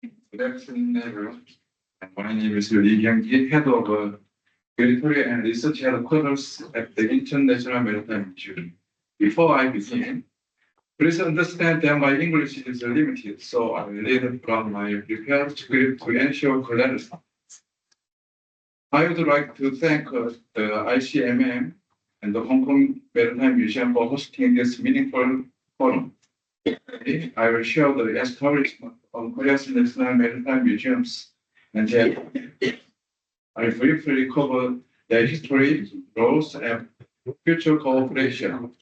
Good afternoon, everyone. My name is Lee Hyung-ki, head of Territory and Research Headquarters at the International Maritime Museum. Before I begin, please understand that my English is limited, so I will read from my prepared script to ensure clarity. I would like to thank the ICMM and the Hong Kong Maritime Museum for hosting this meaningful forum. I will share the establishment of Korea's national maritime museums and then I briefly cover their history, roles, and future cooperation.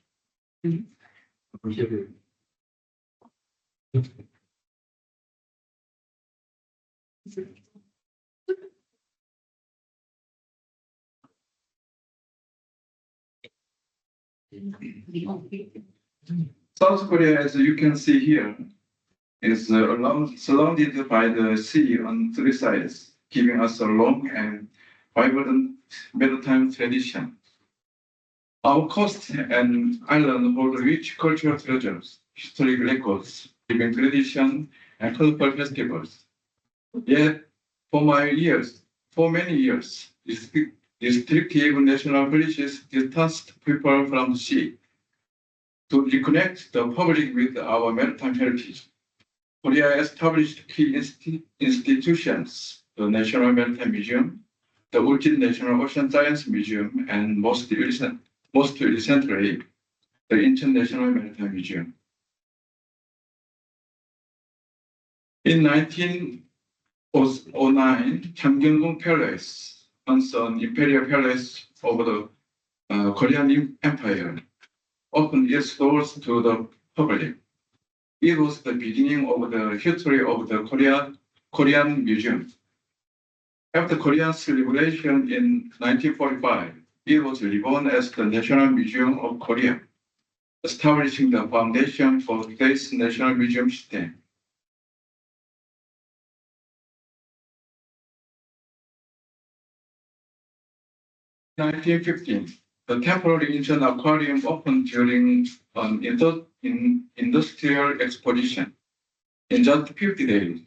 South Korea, as you can see here, is surrounded by the sea on three sides, giving us a long and vibrant maritime tradition. Our coast and island hold rich cultural treasures, historic records, living tradition, and colorful festivals. Yet, for many years, restrictive national policies distanced people from the sea. To reconnect the public with our maritime heritage, Korea established key institutions, the National Maritime Museum, the Ulsan National Ocean Science Museum, and most recently, the International Maritime Museum. In 1909, Gyeonggyeong Palace, once an imperial palace of the Korean Empire, opened its doors to the public. It was the beginning of the history of the Korean Museum. After Korea's liberation in 1945, it was reborn as the National Museum of Korea, establishing the foundation for today's National Museum system. In 1915, the temporary Incheon Aquarium opened during an industrial exposition. In just 50 days,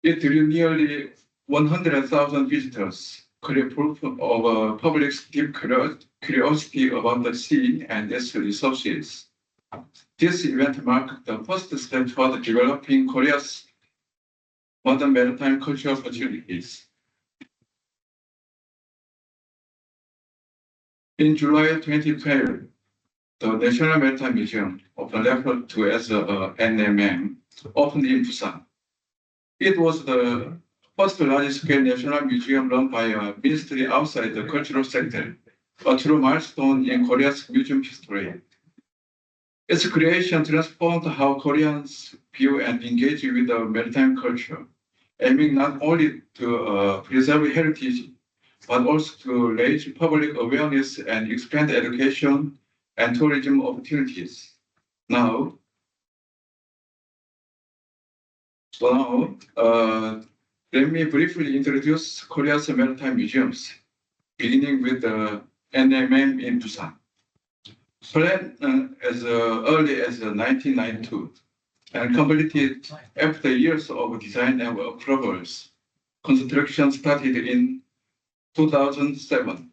it drew nearly 100,000 visitors, clear proof of public's deep curiosity about the sea and its resources. This event marked the first step toward developing Korea's modern maritime cultural opportunities. In July 2012, the National Maritime Museum, often referred to as NMM, opened in Busan. It was the first large-scale national museum run by a ministry outside the cultural sector, a true milestone in Korea's museum history. Its creation transformed how Koreans view and engage with the maritime culture, aiming not only to preserve heritage, but also to raise public awareness and expand education and tourism opportunities. Now, let me briefly introduce Korea's maritime museums, beginning with the NMM in Busan. Planned as early as 1992 and completed after years of design and approvals, construction started in 2007,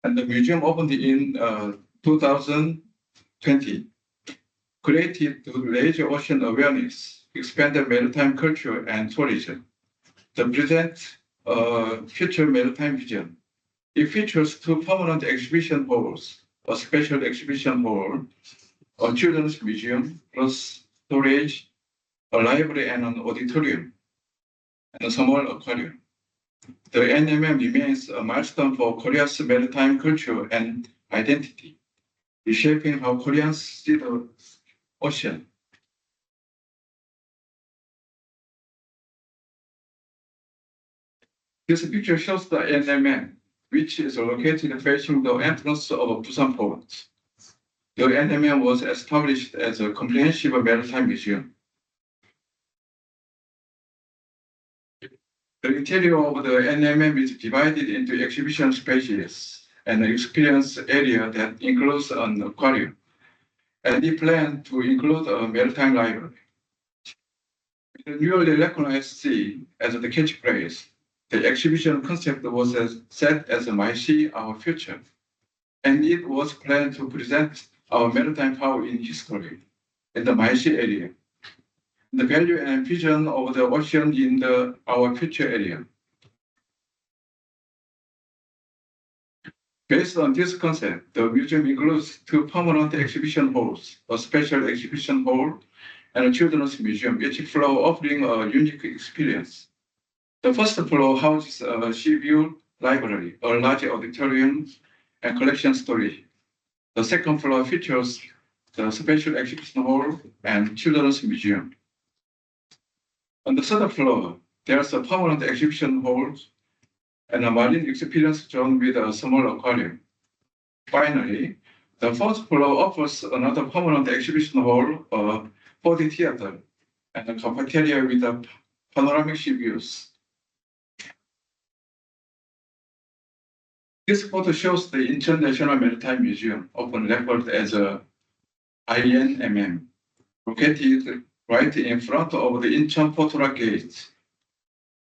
and the museum opened in 2020, created to raise ocean awareness, expand the maritime culture and tourism. The present future maritime vision. It features two permanent exhibition halls, a special exhibition hall, a children's museum, plus storage, a library and an auditorium, and a small aquarium. The NMM remains a milestone for Korea's maritime culture and identity, reshaping how Koreans see the ocean. This picture shows the NMM, which is located facing the entrance of Busan Port. The NMM was established as a comprehensive maritime museum. The interior of the NMM is divided into exhibition spaces and an experience area that includes an aquarium, and it planned to include a maritime library. the newly recognized sea as the catchphrase, the exhibition concept was set as My Sea, Our Future, and it was planned to present our maritime power in history in the My Sea area, the value and vision of the ocean in our future area. Based on this concept, the museum includes 2 permanent exhibition halls, a special exhibition hall, and a children's museum, each floor offering a unique experience. The first floor houses a sea view library, a large auditorium, and collection storage. The second floor features the special exhibition hall and children's museum. On the third floor, there's a permanent exhibition hall and a marine experience zone with a small aquarium. Finally, the fourth floor offers another permanent exhibition hall, a 4D theater, and a cafeteria with a panoramic sea views. This photo shows the International Maritime Museum, often referred as INMM, located right in front of the Incheon Portola Gate,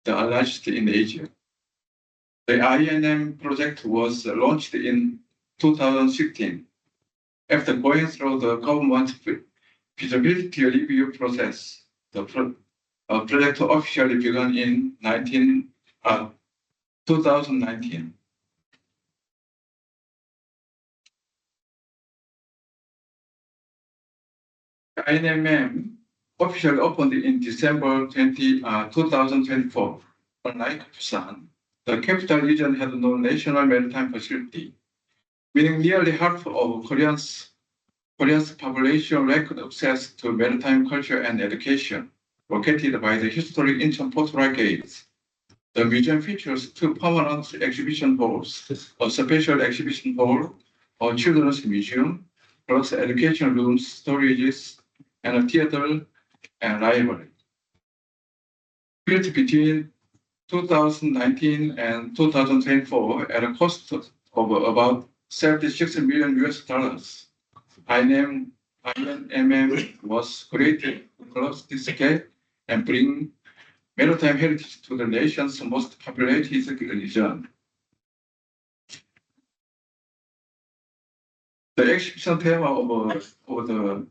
the largest in Asia. The INM project was launched in 2016. After going through the government feasibility review process, the project officially began in 2019. The INMM officially opened in December 2024. Unlike Busan, the capital region had no national maritime facility, meaning nearly half of Korea's population lacked access to maritime culture and education. Located by the historic Incheon Portola Gate, the museum features 2 permanent exhibition halls, a special exhibition hall, a children's museum, plus education rooms, storages, and a theater and library. Built between 2019 and 2024 at a cost of about $76 million US. INMM was created to close this gap and bring maritime heritage to the nation's most populated region. The exhibition theme of the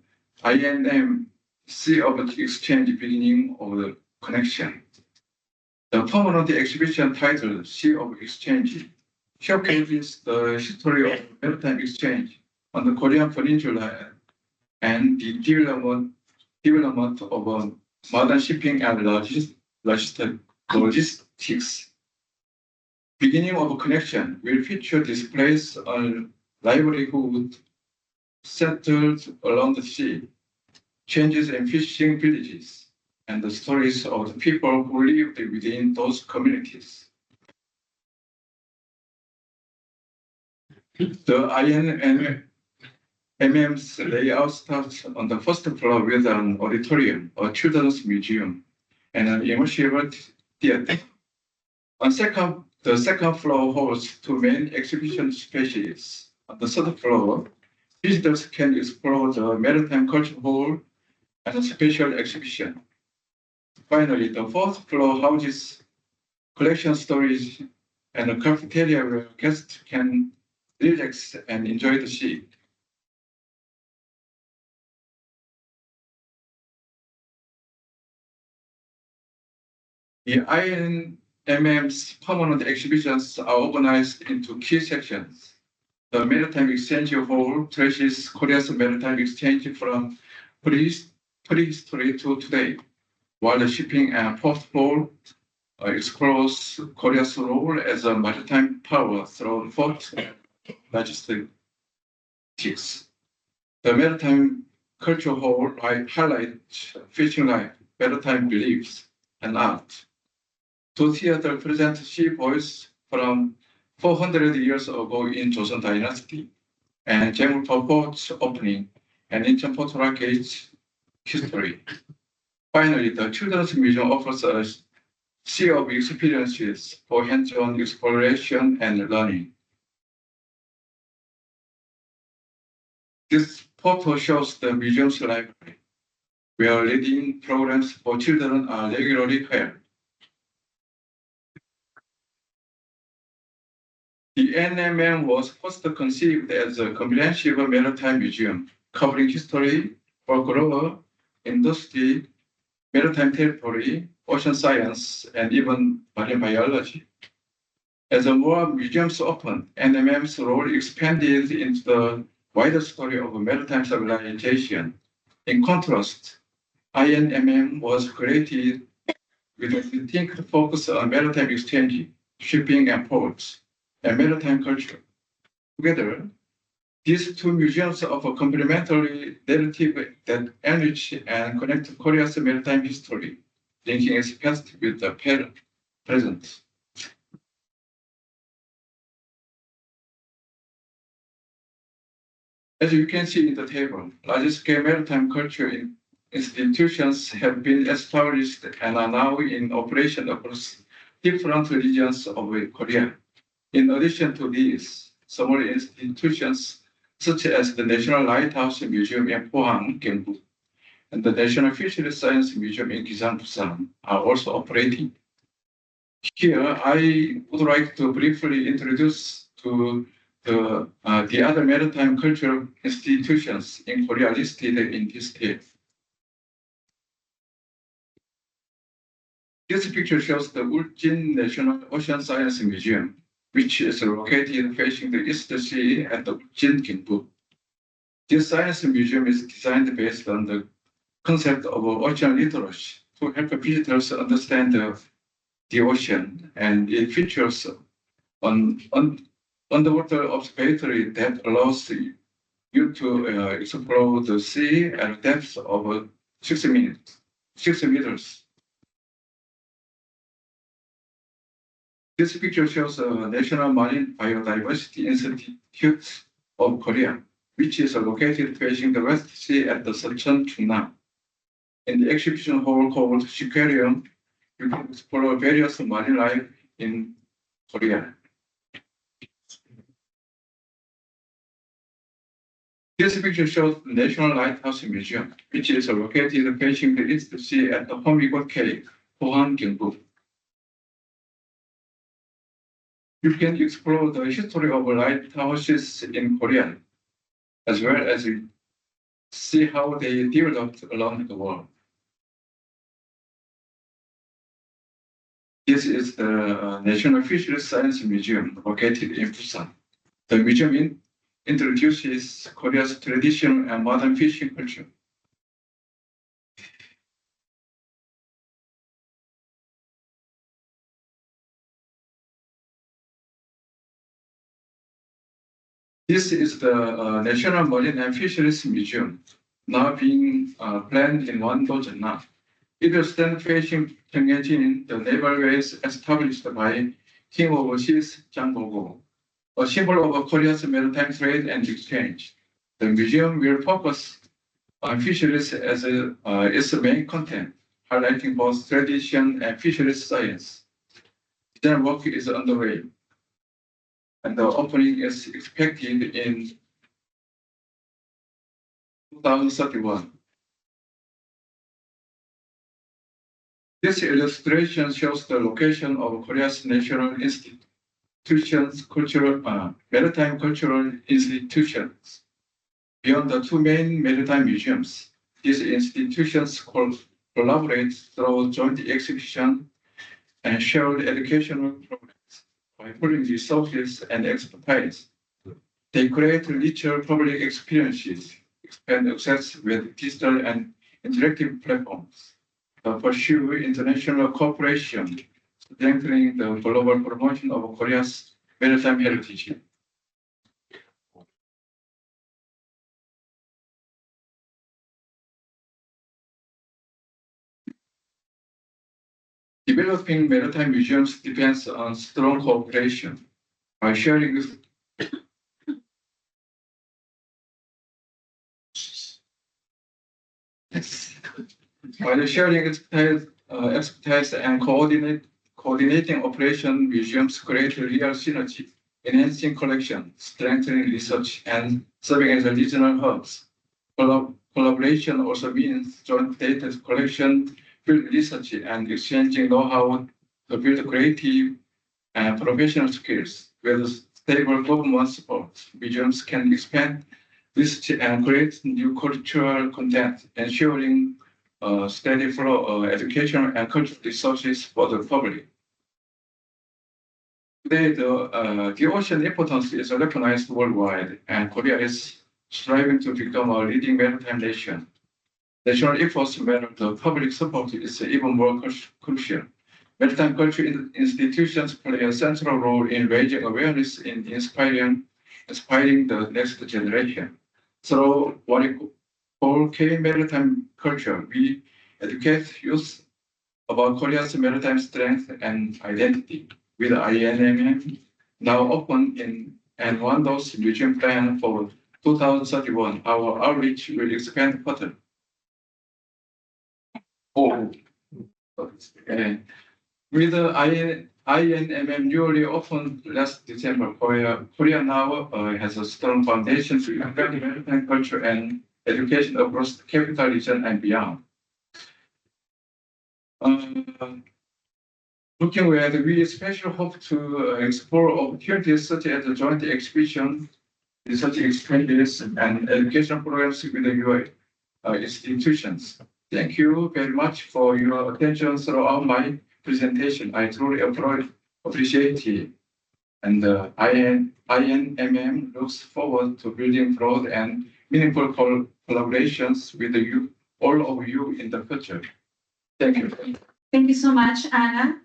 INM Sea of Exchange, beginning of the connection. The permanent exhibition titled Sea of Exchange showcases the history of maritime exchange on the Korean Peninsula and the development of modern shipping and logistics. Beginning of connection will feature displays on livelihood centered along the sea, changes in fishing villages, and the stories of the people who lived within those communities. The INMM's layout starts on the first floor with an auditorium, a children's museum, and an immersive theater. The second floor holds 2 main exhibition spaces. On the third floor, visitors can explore the Maritime Culture Hall and a special exhibition. Finally, the fourth floor houses collection storage and a cafeteria where guests can relax and enjoy the sea. The INMM's permanent exhibitions are organized into key sections. The Maritime Exchange Hall traces Korea's maritime exchange from prehistory to today, while the Shipping and Port Hall explores Korea's role as a maritime power through port logistics. The Maritime Culture Hall highlights fishing life, maritime beliefs, and art. 2 theaters present sea boys from 400 years ago in Joseon Dynasty, and Jaemulpo Port's opening, and Incheon Portola Gate's history. Finally, the Children's Museum offers a sea of experiences for hands-on exploration and learning. This photo shows the museum's library. where reading programs for children are regularly held. The NMM was first conceived as a comprehensive maritime museum covering history, folklore, industry, maritime territory, ocean science, and even marine biology. As more museums opened, NMM's role expanded into the wider story of maritime civilization. In contrast, INMM was created with a distinct focus on maritime exchange, shipping and ports, and maritime culture. Together, these two museums offer complementary narrative that enrich and connect Korea's maritime history, linking its past with the present. As you can see in the table, large-scale maritime culture institutions have been established and are now in operation across different regions of Korea. In addition to these, smaller institutions such as the National Lighthouse Museum in Pohang, Gyeongbu, and the National Fisheries Science Museum in Gisan, Busan are also operating. Here, I would like to briefly introduce to the other maritime cultural institutions in Korea listed in this table. This picture shows the Uljin National Ocean Science Museum, which is located facing the East Sea at the Uljin, Gyeongbu. This science museum is designed based on the concept of ocean literacy to help visitors understand the ocean, and it features an underwater observatory that allows you to explore the sea at a depth of 6 meters. This picture shows the National Marine Biodiversity Institute of Korea, which is located facing the West Sea at the Seocheon, Chungnam. In the exhibition hall called Aquarium, you can explore various marine life in Korea. This picture shows the National Lighthouse Museum, which is located facing the East Sea at the Homigot Cay, Pohang, Gyeongbu. You can explore the history of lighthouses in Korea, as well as see how they developed around the world. This is the National Fisheries Science Museum located in Busan. The museum introduces Korea's traditional and modern fishing culture. This is the National Marine and Fisheries Museum, now being planned in Wando, Jeonnam. It will stand facing Gyeongjin, the naval base established by King Overseas Jang Bogo, a symbol of Korea's maritime trade and exchange. The museum will focus on fisheries as its main content, highlighting both tradition and fisheries science. Design work is underway, and the opening is expected in 2031. This illustration shows the location of Korea's national institutions, maritime cultural institutions. Beyond the two main maritime museums, these institutions collaborate through joint exhibition and shared educational programs. By pooling resources and expertise, they create richer public experiences, expand access with digital and interactive platforms, pursue international cooperation, strengthening the global promotion of Korea's maritime heritage. Developing maritime museums depends on strong cooperation. By sharing expertise and coordinating operation, museums create real synergy, enhancing collection, strengthening research, and serving as regional hubs. collaboration also means joint data collection, field research, and exchanging know-how to build creative and professional skills. With stable government support, museums can expand research and create new cultural content, ensuring steady flow of educational and cultural resources for the public. Today, the ocean importance is recognized worldwide, and Korea is striving to become a leading maritime nation. National efforts matter. The public support is even more crucial. Maritime culture institutions play a central role in raising awareness and inspiring the next generation. Through what we call K-maritime culture, we educate youth about Korea's maritime strength and identity. With INMM now open and Wando's museum plan for 2031, our outreach will expand further. With the INMM newly opened last December, Korea now has a strong foundation to expand maritime culture and education across the capital region and beyond. Looking ahead, we especially hope to explore opportunities such as the joint exhibition, research exchanges, and educational programs with the institutions. Thank you very much for your attention throughout my presentation. I truly appreciate it. And INMM looks forward to building broad and meaningful collaborations with all of you in the future. Thank you. Thank you so much, Anna.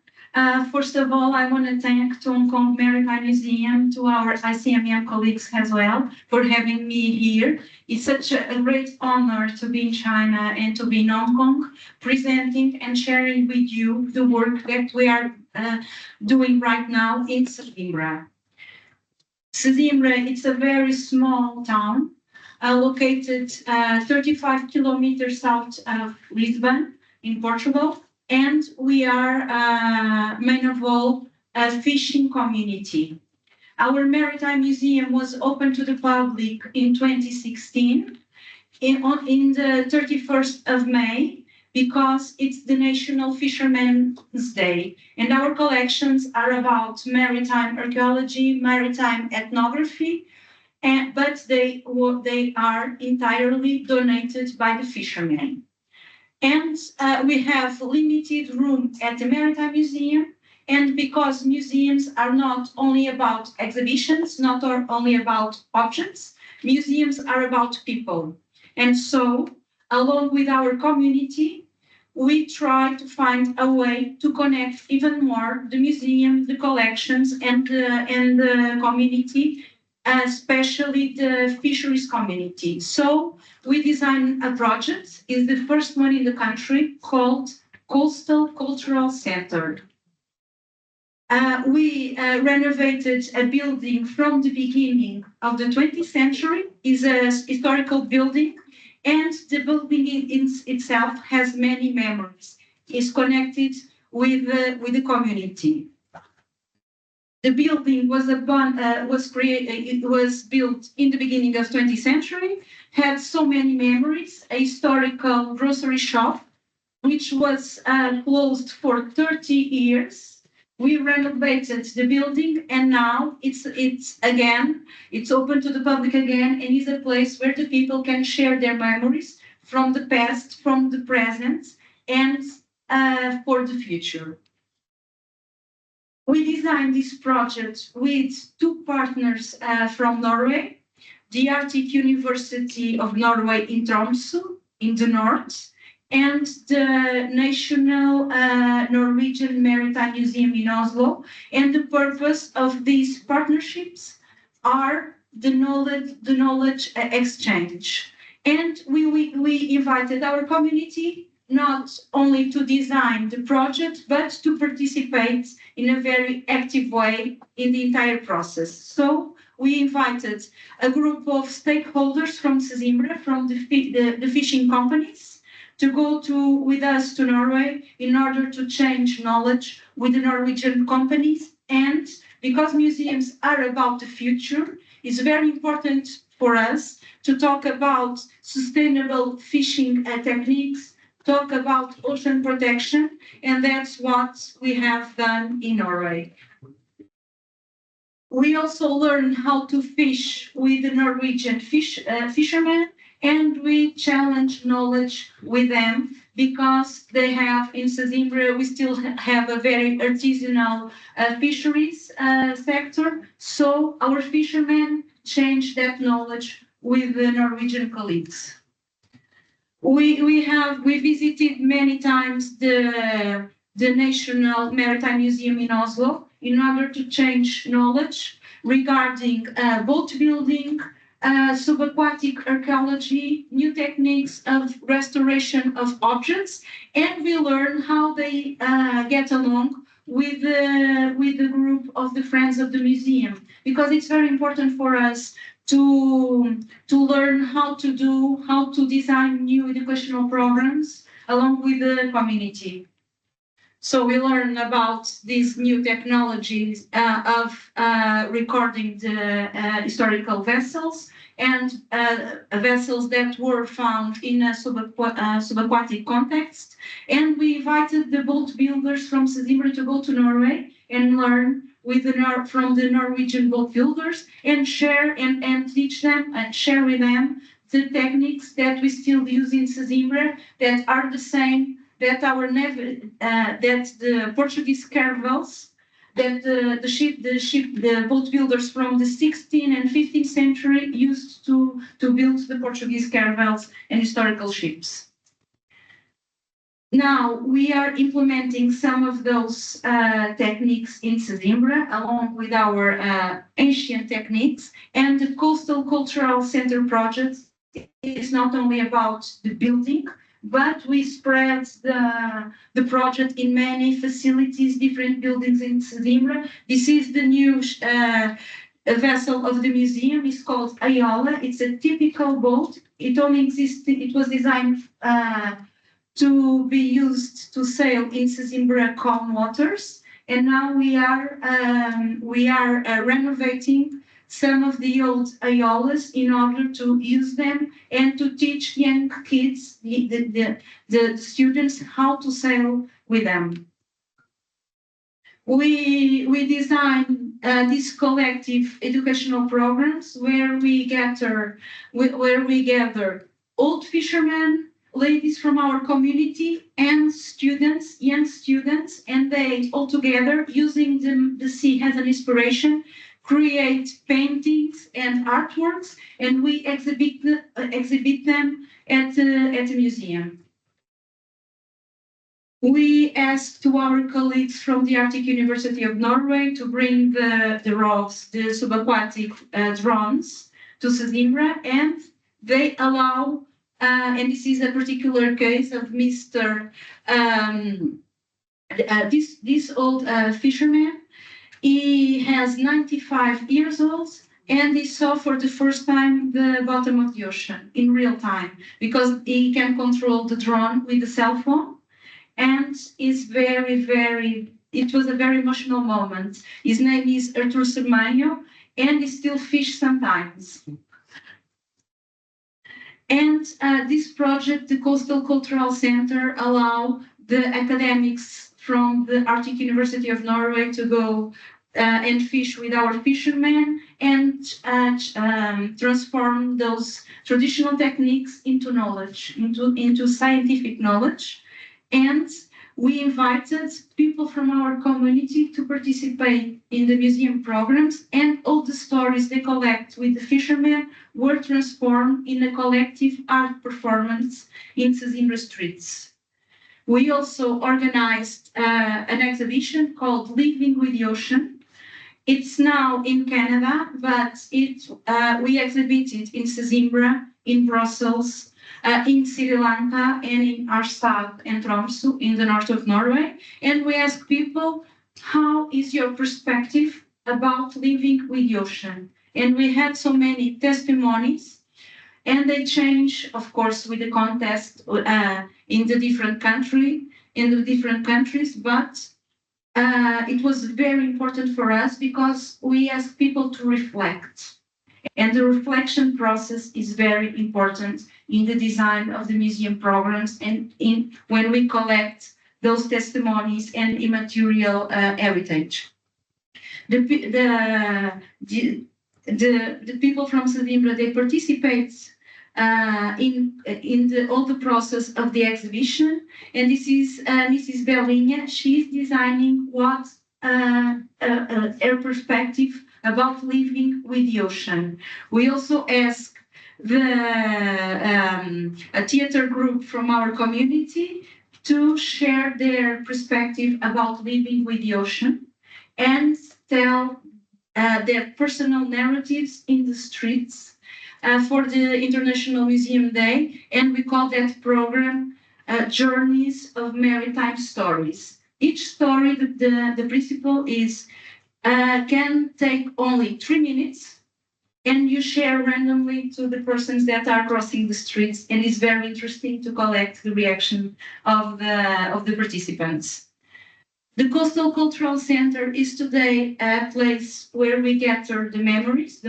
First of all, I want to thank Hong Kong Maritime Museum, to our ICMM colleagues as well, for having me here. It's such a great honor to be in China and to be in Hong Kong, presenting and sharing with you the work that we are doing right now in Sesimbra. Sesimbra, it's a very small town, located 35 kilometers south of Lisbon in Portugal. And we are, main of all, a fishing community. Our Maritime Museum was open to the public in 2016, in the 31st of May, because it's the National Fishermen's Day. And our collections are about maritime archaeology, maritime ethnography, but they are entirely donated by the fishermen. And we have limited room at the Maritime Museum, and because museums are not only about exhibitions, not only about objects, museums are about people. And so, along with our community, we try to find a way to connect even more the museum, the collections, and the community, especially the fisheries community. So we designed a project, is the first one in the country, called Coastal Cultural Center. We renovated a building from the beginning of the 20th century. Is a historical building, and the building itself has many memories. It's connected with the community. The building was built in the beginning of 20th century, had so many memories, a historical grocery shop, which was closed for 30 years. We renovated the building, and now it's open to the public again, and is a place where the people can share their memories from the past, from the present, and for the future. We designed this project with two partners from Norway, the Arctic University of Norway in Tromsø, in the north, and the National Norwegian Maritime Museum in Oslo. And the purpose of these partnerships are the knowledge exchange. And we invited our community not only to design the project, but to participate in a very active way in the entire process. So we invited a group of stakeholders from Sesimbra, from the fishing companies, to go with us to Norway in order to change knowledge with the Norwegian companies. And because museums are about the future, it's very important for us to talk about sustainable fishing techniques, talk about ocean protection, and that's what we have done in Norway. We also learn how to fish with the Norwegian fishermen, and we challenge knowledge with them because they have in Sesimbra, we still have a very artisanal fisheries sector. So our fishermen change that knowledge with the Norwegian colleagues. We visited many times the National Maritime Museum in Oslo in order to change knowledge regarding boat building, subaquatic archaeology, new techniques of restoration of objects, and we learn how they get along with the group of the Friends of the Museum, because it's very important for us to learn how to design new educational programs along with the community. So we learn about these new technologies of recording the historical vessels and vessels that were found in a subaquatic context. And we invited the boat builders from Sesimbra to go to Norway and learn with from the Norwegian boat builders and share and teach them and share with them the techniques that we still use in Sesimbra that are the same that that the Portuguese caravels, that the boat builders from the 16th and 15th century used to build the Portuguese caravels and historical ships. Now we are implementing some of those techniques in Sesimbra along with our ancient techniques, and the Coastal Cultural Center project is not only about the building, but we spread the project in many facilities, different buildings in Sesimbra. This is the new vessel of the museum. It's called Ayola. It's a typical boat. It only existed. It was designed to be used to sail in Sesimbra calm waters, and now we are renovating some of the old Ayolas in order to use them and to teach young kids, the students, how to sail with them. We design these collective educational programs where we gather old fishermen, ladies from our community, and students, young students, and they all together, using the sea as an inspiration, create paintings and artworks, and we exhibit them at the museum. We asked to our colleagues from the Arctic University of Norway to bring the ROVs, the subaquatic drones, to Sesimbra, and they allow, and this is a particular case of Mr. This old fisherman. He has 95 years old, and he saw for the first time the bottom of the ocean in real time, because he can control the drone with the cell phone, and is it was a very emotional moment. His name is Artur Sermanho, and he still fish sometimes. And this project, the Coastal Cultural Center, allow the academics from the Arctic University of Norway to go and fish with our fishermen and transform those traditional techniques into knowledge, into scientific knowledge. And we invited people from our community to participate in the museum programs, and all the stories they collect with the fishermen were transformed in a collective art performance in Sesimbra streets. We also organized an exhibition called Living with the Ocean. It's now in Canada, but we exhibited in Sesimbra, in Brussels, in Sri Lanka, and in Harstad and Tromsø in the north of Norway. And we asked people, how is your perspective about living with the ocean? And we had so many testimonies, and they change, of course, with the context in the different countries, but it was very important for us because we asked people to reflect. And the reflection process is very important in the design of the museum programs and in when we collect those testimonies and immaterial heritage. The people from Sedimbra, they participate in all the process of the exhibition, and this is Mrs. Belinha. She's designing what her perspective about living with the ocean. We also ask a theater group from our community to share their perspective about living with the ocean and tell their personal narratives in the streets for the International Museum Day, and we call that program Journeys of Maritime Stories. Each story, the principle is can take only 3 minutes, and you share randomly to the persons that are crossing the streets, and it's very interesting to collect the reaction of the participants. The Coastal Cultural Center is today a place where we gather the memories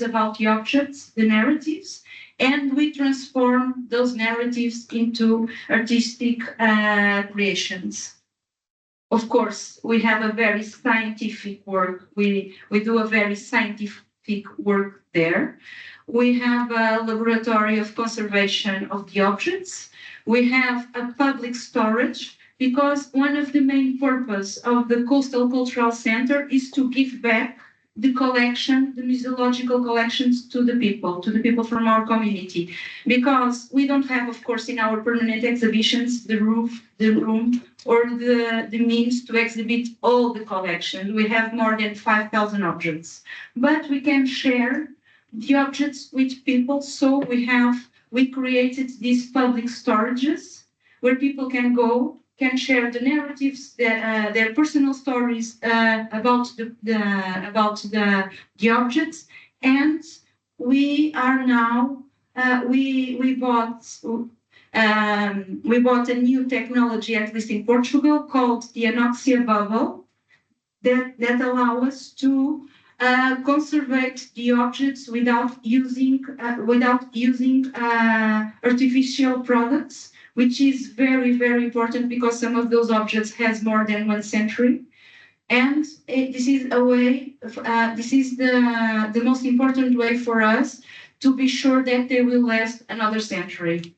about the objects, the narratives, and we transform those narratives into artistic creations. Of course, we have a very scientific work. We do a very scientific work there. We have a laboratory of conservation of the objects. We have a public storage, because one of the main purpose of the Coastal Cultural Center is to give back the collection, the museological collections to the people from our community. Because we don't have, of course, in our permanent exhibitions, the room, or the means to exhibit all the collection. We have more than 5,000 objects. But we can share the objects with people, so we created these public storages where people can go, can share the narratives, their personal stories about the objects, and we are now we bought a new technology, at least in Portugal, called the anoxia bubble, that allow us to conserve the objects without using artificial products, which is very, very important because some of those objects has more than 1 century. And this is a way, this is the most important way for us to be sure that they will last another century.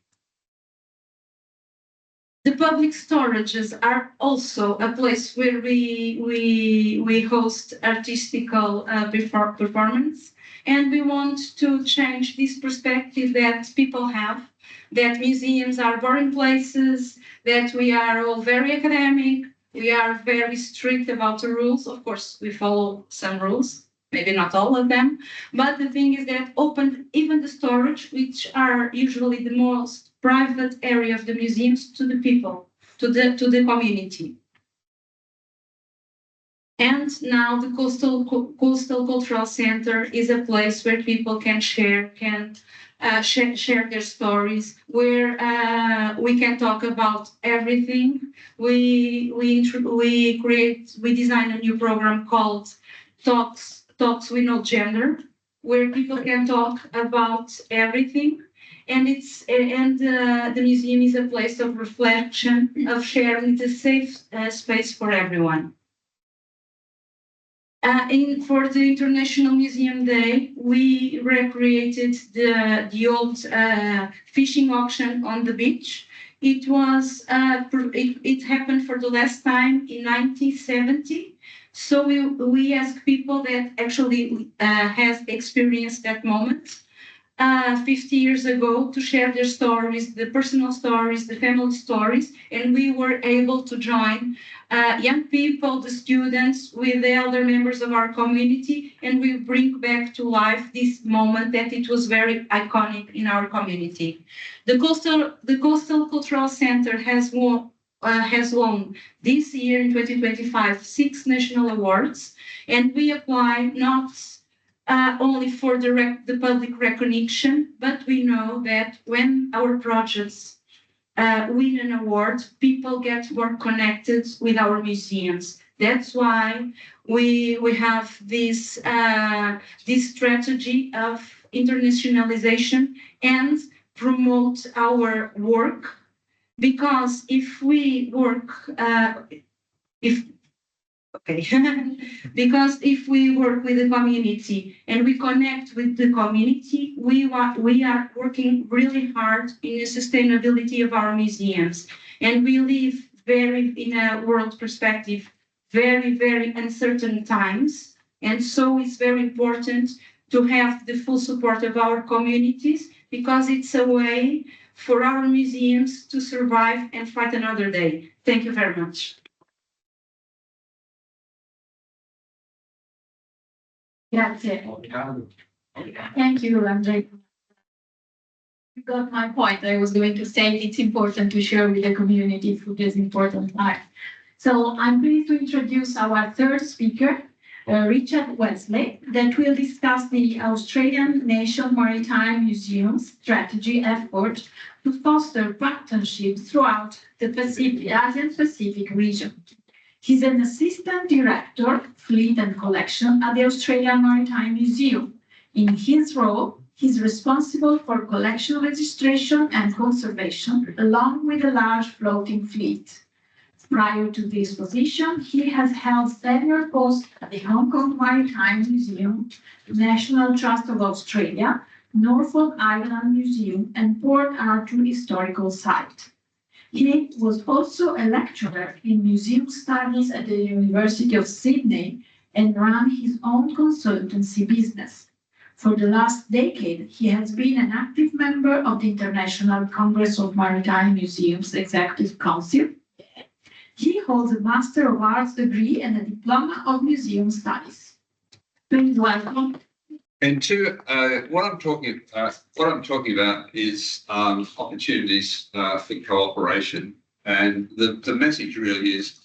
The public storages are also a place where we host artistical performance, and we want to change this perspective that people have, that museums are boring places, that we are all very academic, we are very strict about the rules. Of course, we follow some rules, maybe not all of them, but the thing is that open even the storage, which are usually the most private area of the museums, to the people, to the community. And now the Coastal Cultural Center is a place where people can share their stories, where we can talk about everything. We design a new program called Talks with No Gender, where people can talk about everything. And the museum is a place of reflection, of sharing, the safe space for everyone. For the International Museum Day, we recreated the old fishing auction on the beach. It happened for the last time in 1970. So we asked people that actually has experienced that moment 50 years ago to share their stories, the personal stories, the family stories, and we were able to join young people, the students, with the elder members of our community, and we bring back to life this moment that it was very iconic in our community. The Coastal Cultural Center has won this year in 2025 6 national awards, and we apply not only for the public recognition, but we know that when our projects win an award, people get more connected with our museums. That's why we have this strategy of internationalization and promote our work, because if we work because if we work with the community and we connect with the community, we are working really hard in the sustainability of our museums, and we live in a world perspective, very, very uncertain times. And so it's very important to have the full support of our communities, because it's a way for our museums to survive and fight another day. Thank you very much. Grazie. Thank you, Andre. You got my point. I was going to say it's important to share with the community through this important time. So I'm pleased to introduce our third speaker, Richard Wesley, that will discuss the Australian National Maritime Museum's strategy effort to foster partnerships throughout the Asian Pacific region. He's an assistant director, fleet and collection at the Australian Maritime Museum. In his role, he's responsible for collection registration and conservation, along with a large floating fleet. Prior to this position, he has held several posts at the Hong Kong Maritime Museum, National Trust of Australia, Norfolk Island Museum, and Port Arthur Historical Site. He was also a lecturer in museum studies at the University of Sydney and ran his own consultancy business. For the last decade, he has been an active member of the International Congress of Maritime Museums Executive Council. He holds a Master of Arts degree and a Diploma of Museum Studies. Please welcome. And what I'm talking about is opportunities for cooperation, and the message really is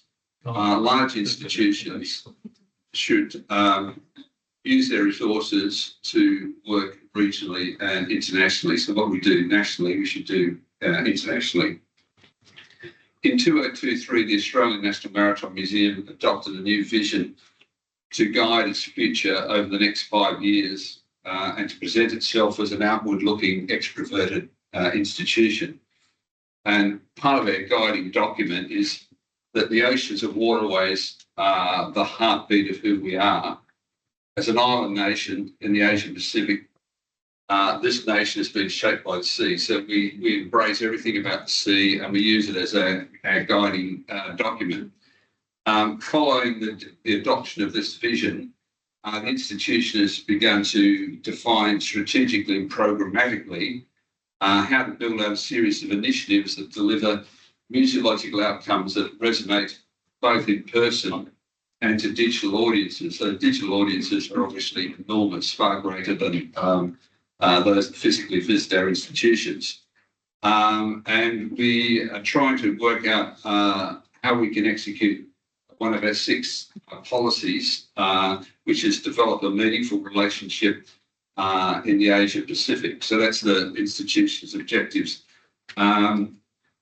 large institutions should use their resources to work regionally and internationally. So what we do nationally, we should do internationally. In 2023, the Australian National Maritime Museum adopted a new vision to guide its future over the next 5 years and to present itself as an outward-looking, extroverted institution. And part of our guiding document is that the oceans and waterways are the heartbeat of who we are. As an island nation in the Asia Pacific, this nation has been shaped by the sea. So we embrace everything about the sea and we use it as our guiding document. Following the adoption of this vision, the institution has begun to define strategically and programmatically how to build out a series of initiatives that deliver museological outcomes that resonate both in person and to digital audiences. So digital audiences are obviously enormous, far greater than those that physically visit our institutions. And we are trying to work out how we can execute one of our 6 policies, which is develop a meaningful relationship in the Asia Pacific. So that's the institution's objectives.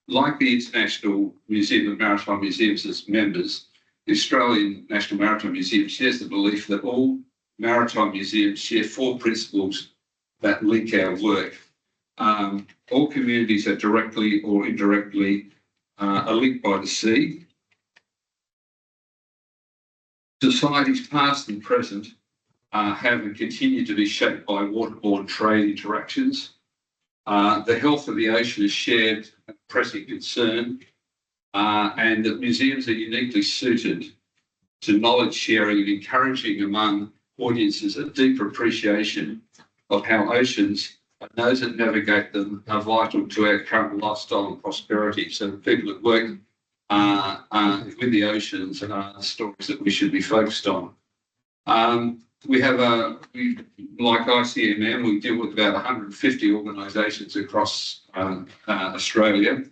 Like the International Museum of Maritime Museums as members, the Australian National Maritime Museum shares the belief that all maritime museums share 4 principles that link our work. All communities are directly or indirectly are linked by the sea. Societies past and present have and continue to be shaped by waterborne trade interactions. The health of the ocean is shared and pressing concern, and that museums are uniquely suited to knowledge sharing and encouraging among audiences a deeper appreciation of how oceans and those that navigate them are vital to our current lifestyle and prosperity. So people that work with the oceans are the stories that we should be focused on. We have like ICMM, we deal with about 150 organisations across Australia.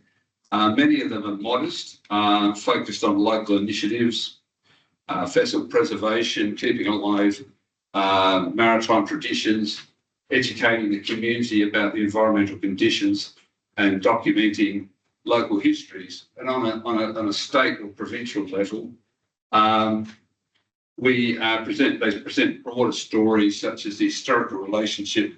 Many of them are modest, focused on local initiatives, vessel preservation, keeping alive maritime traditions, educating the community about the environmental conditions and documenting local histories. And on a state or provincial level, They present broader stories such as the historical relationship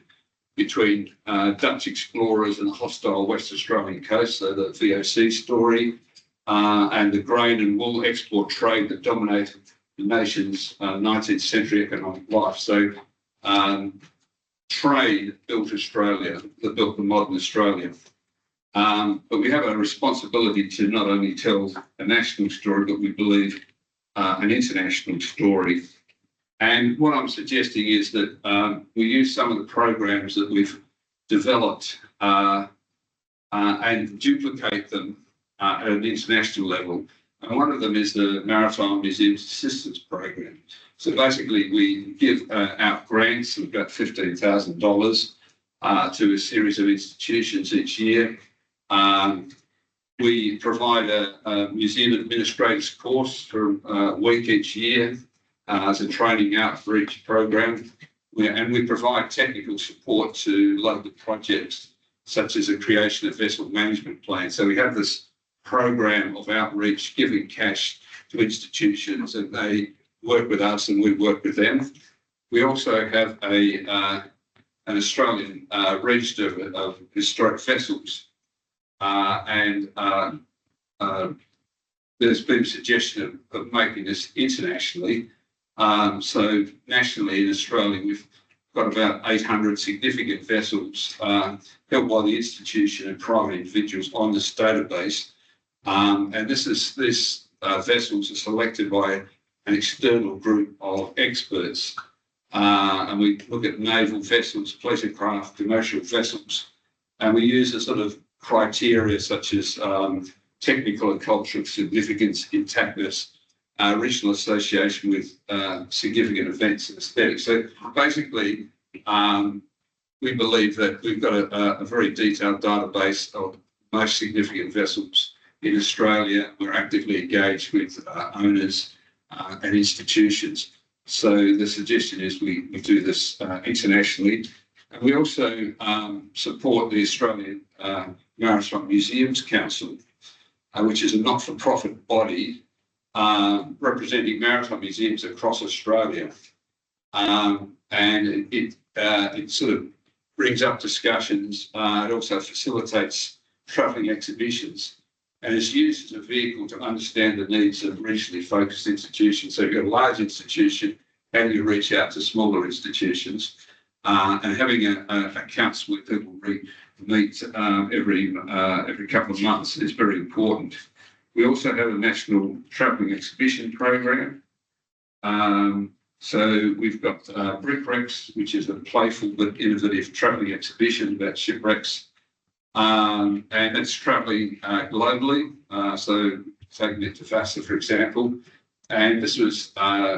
between Dutch explorers and the hostile West Australian coast, so the VOC story, and the grain and wool export trade that dominated the nation's 19th century economic life. So trade built Australia, that built the modern Australia. But we have a responsibility to not only tell a national story, but we believe an international story. And what I'm suggesting is that we use some of the programs that we've developed and duplicate them at an international level. And one of them is the Maritime Museums Assistance Program. So basically, we give out grants of about $15,000 to a series of institutions each year. We provide a museum administrators course for a week each year as a training outreach program. And we provide technical support to local projects, such as the creation of vessel management plans. So we have this program of outreach, giving cash to institutions, and they work with us and we work with them. We also have an Australian register of historic vessels, and there's been a suggestion of making this internationally. So nationally in Australia, we've got about 800 significant vessels held by the institution and private individuals on this database. And these vessels are selected by an external group of experts. And we look at naval vessels, pleasure craft, commercial vessels, and we use a sort of criteria such as technical and cultural significance, intactness, regional association with significant events and aesthetics. So basically, we believe that we've got a very detailed database of most significant vessels in Australia. We're actively engaged with owners and institutions. So the suggestion is we do this internationally. And we also support the Australian Maritime Museums Council, which is a not-for-profit body representing maritime museums across Australia. And it sort of brings up discussions. It also facilitates travelling exhibitions, and is used as a vehicle to understand the needs of regionally focused institutions. So if you've got a large institution, how do you reach out to smaller institutions? And having a council where people meet every couple of months is very important. We also have a national travelling exhibition program. So we've got Brickwrecks, which is a playful but innovative travelling exhibition about shipwrecks. And it's travelling globally. So taking it to Vasa, for example. And this was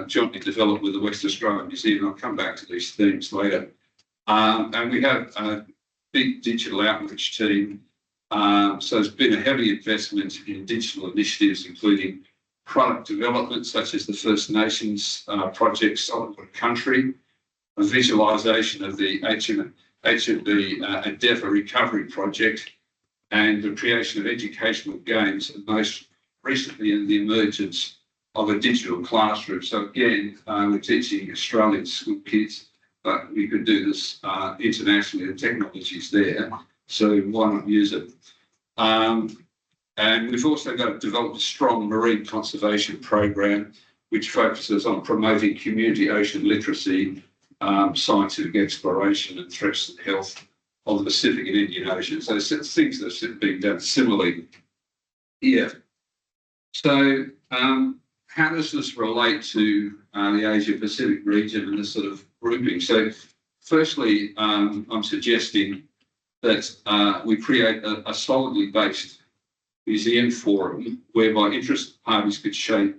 jointly developed with the West Australian Museum. I'll come back to these themes later. And we have a big digital outreach team. So there's been a heavy investment in digital initiatives, including product development, such as the First Nations project, Solid Country, a visualisation of the HMB Endeavour Recovery Project, and the creation of educational games, and most recently in the emergence of a digital classroom. So again, we're teaching Australian school kids, but we could do this internationally. The technology's there, so why not use it? And we've also got to develop a strong marine conservation program, which focuses on promoting community ocean literacy, scientific exploration, and threats to the health of the Pacific and Indian Ocean. So things that are being done similarly here. So how does this relate to the Asia Pacific region and this sort of grouping? So firstly, I'm suggesting that we create a solidly based museum forum whereby interested parties could shape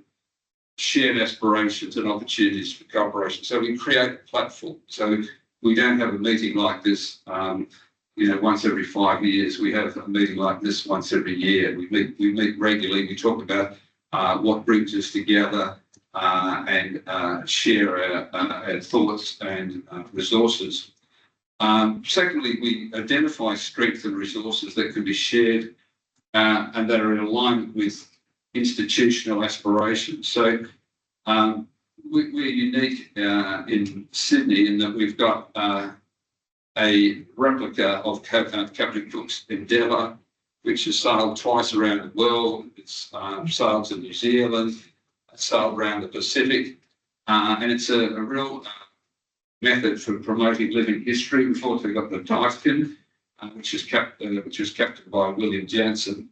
shared aspirations and opportunities for cooperation. So we create a platform. So we don't have a meeting like this, once every 5 years. We have a meeting like this once every year. We meet regularly. We talk about what brings us together and share our thoughts and resources. Secondly, we identify strengths and resources that can be shared and that are in alignment with institutional aspirations. So We're unique in Sydney in that we've got a replica of Captain Cook's Endeavour, which has sailed twice around the world. It's sailed to New Zealand, sailed around the Pacific, and it's a real method for promoting living history. We've also got the Typhoon, which was captained by William Jansen,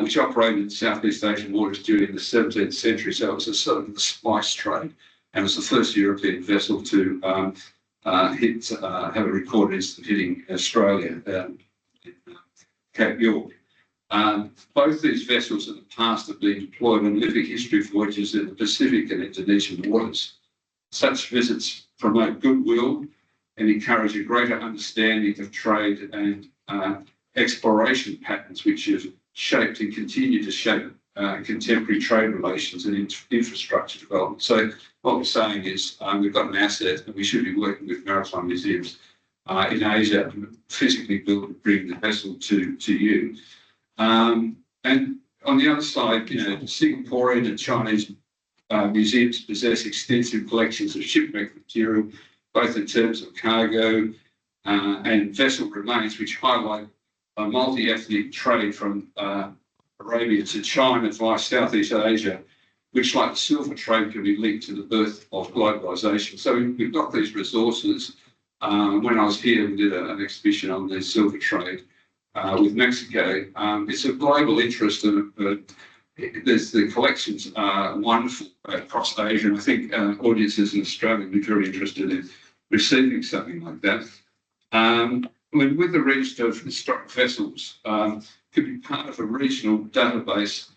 which operated in Southeast Asian waters during the 17th century. So it was a sort of the spice trade, and it was the first European vessel to have a recorded incident hitting Australia, Cape York. Both these vessels in the past have been deployed on living history voyages in the Pacific and Indonesian waters. Such visits promote goodwill and encourage a greater understanding of trade and exploration patterns, which have shaped and continue to shape contemporary trade relations and infrastructure development. So what we're saying is we've got an asset and we should be working with maritime museums in Asia to physically bring the vessel to you. And on the other side, Singaporean and Chinese museums possess extensive collections of shipwreck material, both in terms of cargo and vessel remains, which highlight a multi-ethnic trade from Arabia to China via Southeast Asia, which, like the silver trade, can be linked to the birth of globalisation. So we've got these resources. When I was here, we did an exhibition on the silver trade with Mexico. It's of global interest, and the collections are wonderful across Asia, and I think audiences in Australia would be very interested in receiving something like that. With the register of historic vessels, could be part of a regional database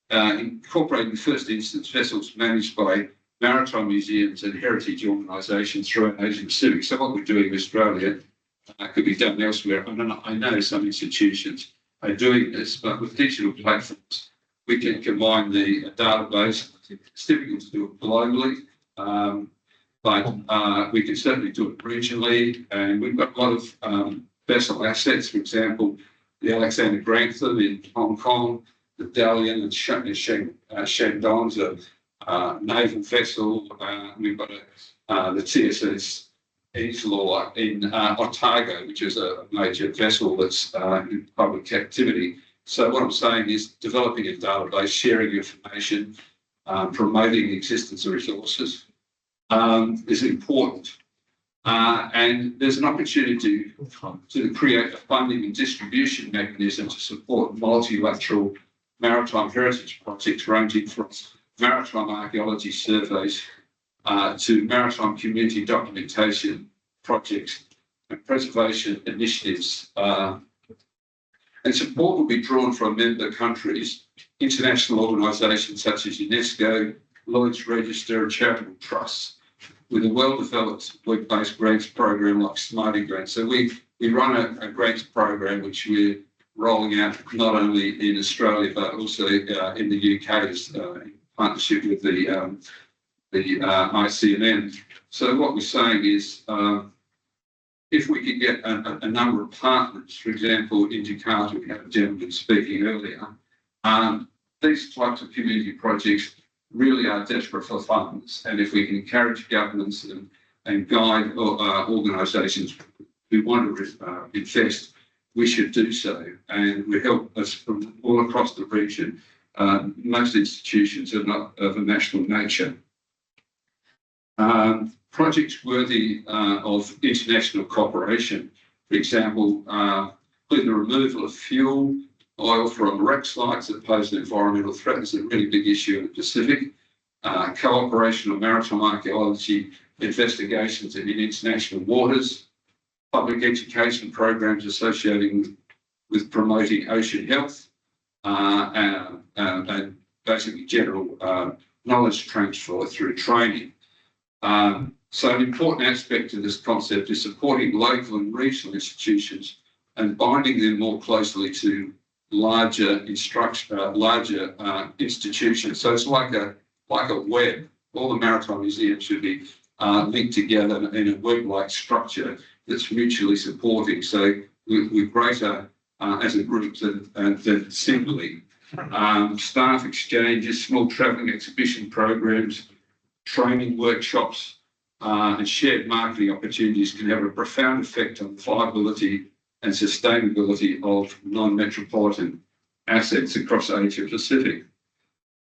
incorporating the first instance vessels managed by maritime museums and heritage organisations throughout Asia Pacific. So what we're doing in Australia could be done elsewhere. I know some institutions are doing this, but with digital platforms, we can combine the database. It's difficult to do it globally, but we can certainly do it regionally. And we've got a lot of vessel assets, for example, the Alexander Grantham in Hong Kong, the Dalian and Shandong's a naval vessel. We've got the TSS Easlaw in Otago, which is a major vessel that's in public captivity. So what I'm saying is developing a database, sharing information, promoting the existence of resources is important. And there's an opportunity to create a funding and distribution mechanism to support multilateral maritime heritage projects ranging from maritime archaeology surveys to maritime community documentation projects and preservation initiatives. And support will be drawn from member countries, international organisations such as UNESCO, Lloyd's Register and charitable trusts, with a well-developed web-based grants program like Smarty Grants. So we run a grants program which we're rolling out not only in Australia but also in the UK in partnership with the ICMM. So what we're saying is if we could get a number of partners, for example, in Jakarta, we had a gentleman speaking earlier, these types of community projects really are desperate for funds. And if we can encourage governments and guide organisations who want to invest, we should do so. And we help us from all across the region. Most institutions are not of a national nature. Projects worthy of international cooperation, for example, include the removal of fuel oil from wreck sites that pose an environmental threat. It's a really big issue in the Pacific. Cooperation on maritime archaeology investigations in international waters, public education programs associated with promoting ocean health, and basically general knowledge transfer through training. So an important aspect of this concept is supporting local and regional institutions and binding them more closely to larger institutions. So it's like a web. All the maritime museums should be linked together in a web-like structure that's mutually supporting. So we're greater as a group than singly. Staff exchanges, small travelling exhibition programs, training workshops, and shared marketing opportunities can have a profound effect on the viability and sustainability of non-metropolitan assets across Asia Pacific.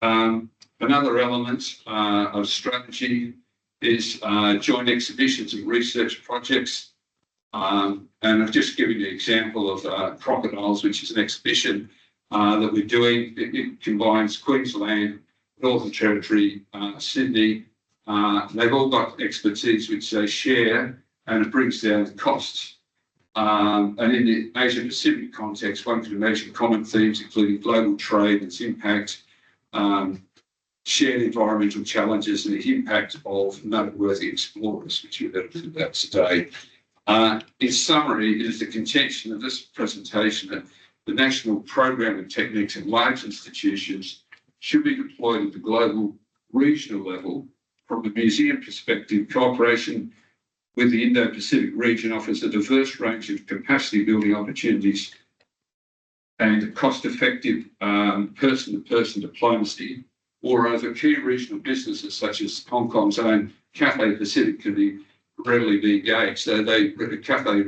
Another element of strategy is joint exhibitions and research projects. And I've just given you an example of Crocodiles, which is an exhibition that we're doing. It combines Queensland, Northern Territory, Sydney. They've all got expertise which they share, and it brings down the costs. And in the Asia Pacific context, one can imagine common themes including global trade and its impact, shared environmental challenges, and the impact of noteworthy explorers, which we've heard about today. In summary, it is the contention of this presentation that the national programming techniques in large institutions should be deployed at the global, regional level. From a museum perspective, cooperation with the Indo-Pacific region offers a diverse range of capacity building opportunities and cost-effective person-to-person diplomacy. Moreover, key regional businesses such as Hong Kong's own Cathay Pacific can be readily be engaged. So Cathay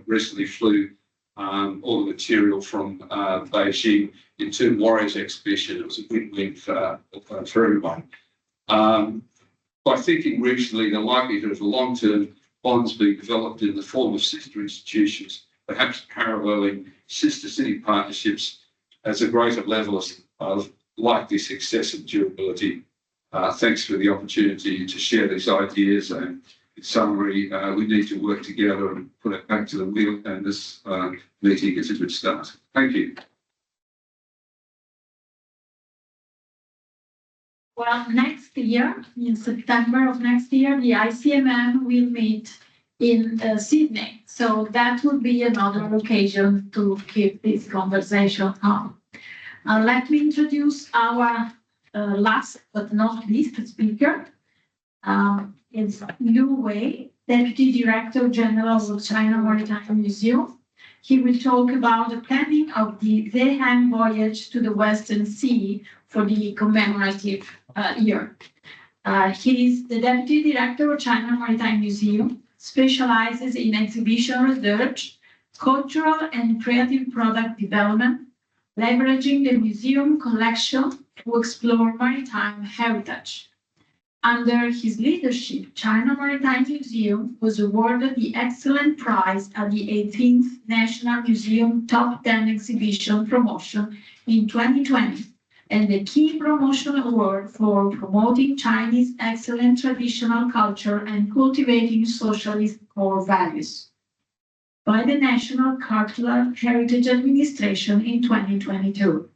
recently flew all the material from Beijing into Warriors exhibition. It was a win-win for everyone. By thinking regionally, the likelihood of long-term bonds being developed in the form of sister institutions, perhaps paralleling sister city partnerships, has a greater level of likely success and durability. Thanks for the opportunity to share these ideas. And in summary, we need to work together and put it back to the wheel, and this meeting is a good start. Thank you. Well, next year, in September of next year, the ICMM will meet in Sydney. So that will be another occasion to keep this conversation on. Let me introduce our last but not least speaker. It's Liu Wei, Deputy Director General of China Maritime Museum. He will talk about the planning of the Zhehan voyage to the Western Sea for the commemorative year. He is the Deputy Director of China Maritime Museum, specializes in exhibition research, cultural and creative product development, leveraging the museum collection to explore maritime heritage. Under his leadership, China Maritime Museum was awarded the Excellent Prize at the 18th National Museum Top 10 Exhibition Promotion in 2020, and the Key Promotion Award for promoting Chinese excellent traditional culture and cultivating socialist core values by the National Cultural Heritage Administration in 2022.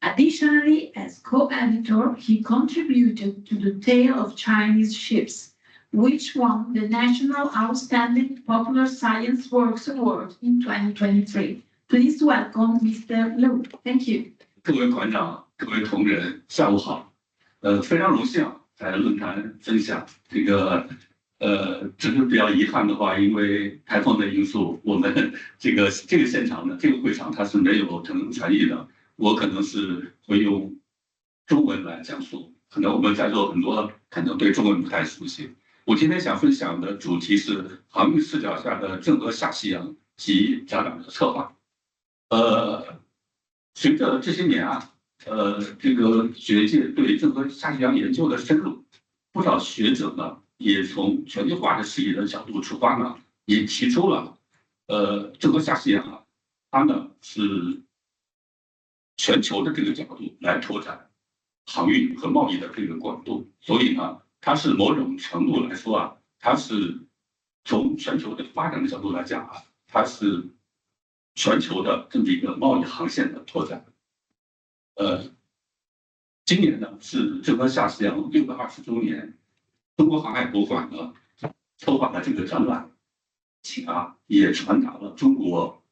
Additionally, as co-editor, he contributed to the Tale of Chinese Ships, which won the National Outstanding Popular Science Works Award in 2023. Please welcome Mr. Liu. Thank you. 各位馆长、各位同仁，下午好。非常荣幸在论坛分享这个，只是比较遗憾的话，因为台风的因素，我们这个现场的这个会场它是没有成人传译的。我可能是会用中文来讲述，可能我们在座很多可能对中文不太熟悉。我今天想分享的主题是航运视角下的郑和下西洋及展览的策划。随着这些年啊，这个学界对郑和下西洋研究的深入，不少学者呢也从全球化的视野的角度出发呢，也提出了，郑和下西洋啊，它呢是全球的这个角度来拓展航运和贸易的这个广度，所以呢，它是某种程度来说啊，它是从全球的发展的角度来讲啊，它是全球的这么一个贸易航线的拓展。今年呢是郑和下西洋620周年，中国航海博物馆呢策划的这个展览，也传达了中国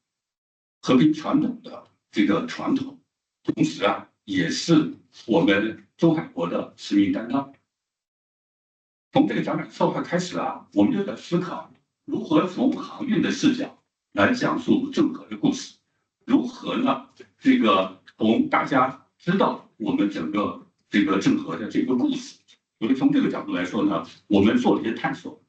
和平传统的这个传统。同时啊，也是我们中海国的使命担当。从这个展览策划开始啊，我们就在思考如何从航运的视角来讲述郑和的故事，如何呢？这个从大家知道我们整个这个郑和的这个故事，所以从这个角度来说呢，我们做了一些探索。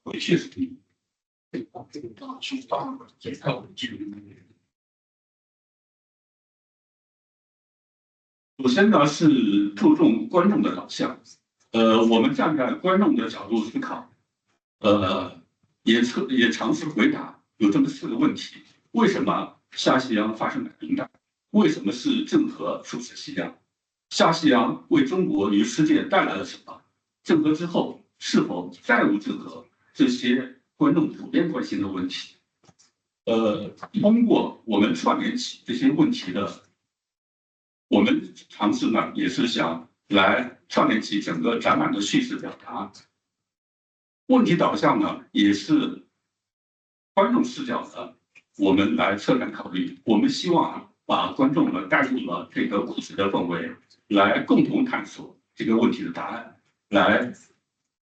回去是首先呢是注重观众的导向，我们站在观众的角度思考，也尝试回答有这么4个问题：为什么下西洋发生了敏感？为什么是郑和出使西洋？下西洋为中国与世界带来了什么？郑和之后是否再无郑和？这些观众普遍关心的问题。通过我们串联起这些问题的，我们尝试呢也是想来串联起整个展览的叙事表达。问题导向呢也是观众视角的，我们来策展考虑。我们希望把观众呢带入了这个故事的氛围，来共同探索这个问题的答案，来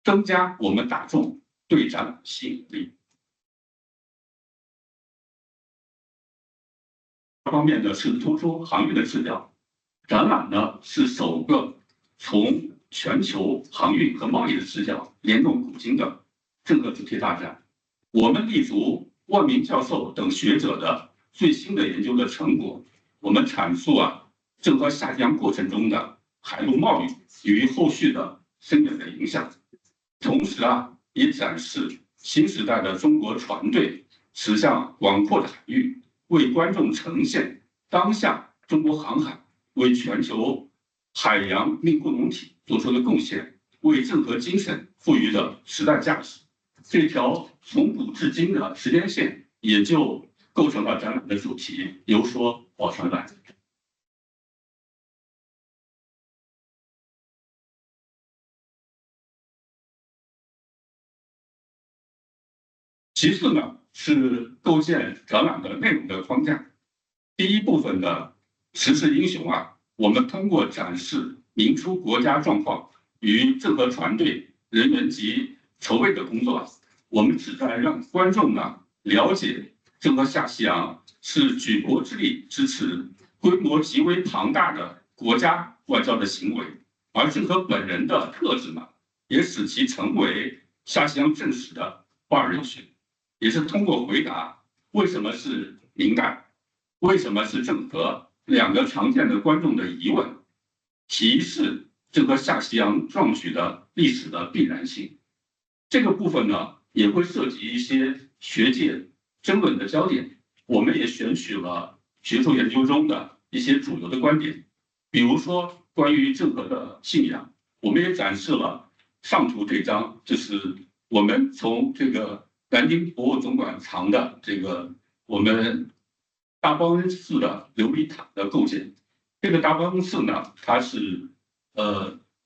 增加我们大众对展览的吸引力。方面呢是突出航运的视角，展览呢是首个从全球航运和贸易的视角联动古今的郑和主题大展。我们立足万民教授等学者的最新的研究的成果，我们阐述郑和下西洋过程中的海陆贸易与后续的深远的影响，同时也展示新时代的中国船队驶向广阔的海域，为观众呈现当下中国航海为全球海洋命共同体做出的贡献，为郑和精神赋予的时代价值。这条从古至今的时间线也就构成了展览的主题，由说到传来。其次呢是构建展览的内容的框架。第一部分的时事英雄我们通过展示明初国家状况与郑和船队人员及筹备的工作，我们旨在让观众呢了解郑和下西洋是举国之力支持规模极为庞大的国家外交的行为，而郑和本人的特质呢，也使其成为下西洋正史的话语人选。也是通过回答为什么是明代，为什么是郑和2个常见的观众的疑问，提示郑和下西洋壮举的历史的必然性。这个部分呢，也会涉及一些学界争论的焦点，我们也选取了学术研究中的一些主流的观点，比如说关于郑和的信仰，我们也展示了上图这张，就是我们从这个南京博物总馆藏的这个我们大报恩寺的琉璃塔的构建。这个大报恩寺呢，它是